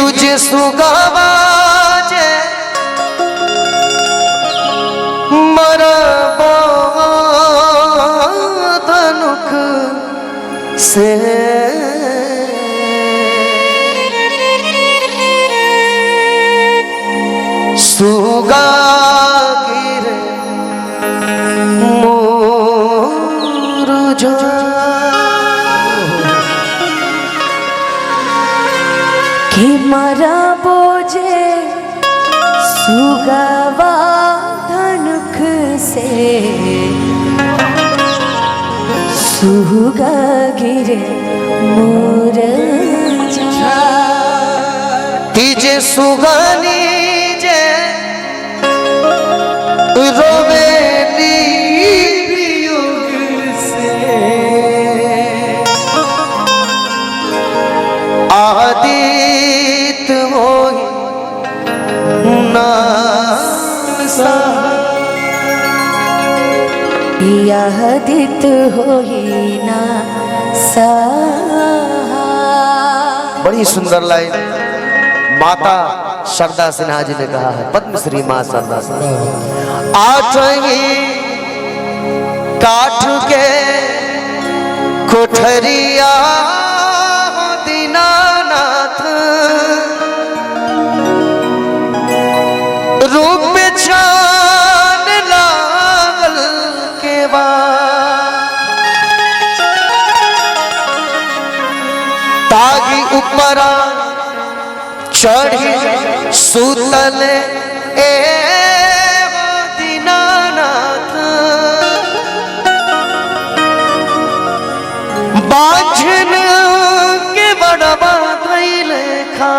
तुझे सुगावा जे मरबो धनुख से सुगा गिरे मुरझा कि मरा बोझे सुगवा धनुख से सुगा गिरे मुरझा तीजे सुगानी जे रोवेली वियोग से आदित होई नासा यहदित होई ना सहा। बड़ी सुंदर लाइन माता शारदा सिन्हा जी ने कहा है, पद्मश्री मां शारदा सिन्हा। आठवीं काठ के कोठरिया दीनानाथ रूप छान लागल के तागी उपरा चढ़ी सुतल ए दीनानाथ बांझन के बड़वा धैले खा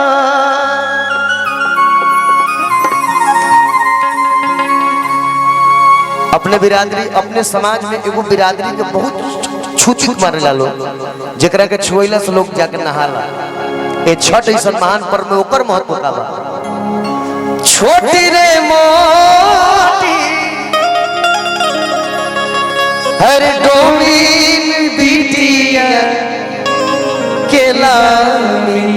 अपने बिरादरी अपने समाज में एगो बिरादरी के बहुत छूत मारेला लोग, जेकरा के छुएला से लोग जाके नहाला। ए छठ ऐसा महान पर्व में ओकर महत्व का बा। छोटी रे मोटी हर डोली बिटिया के लामी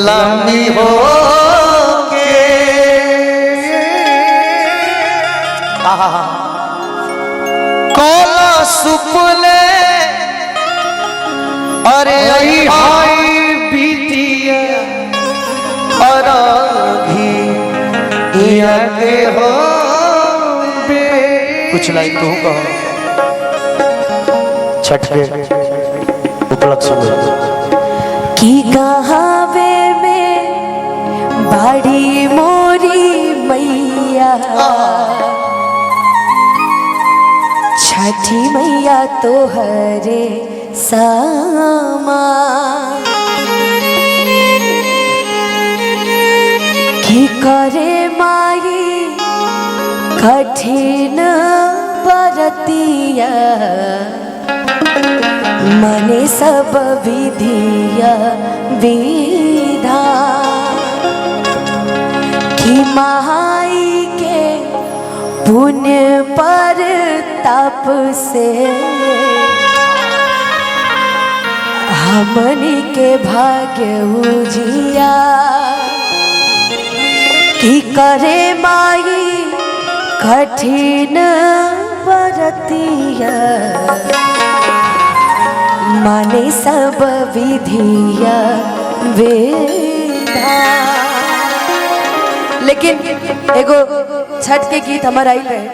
लामी हो के कोला सुपले अरे आई हाय बिटिया अराघी के हो बे। कुछ लाइन तू कहो छठ के उपलक्ष्य में की कहावे में बाड़ी मोरी मैया छठी मैया तोहरे सामा की करे माई कठिन बरतिया मने सब विधिया विधान की माई के पुण्य पर तप से हमनी के भाग्य उजिया की करे माई कठिन बरतिया माने सब विधिया विधान। लेकिन एगो छठ के गीत हमारा आई रहे।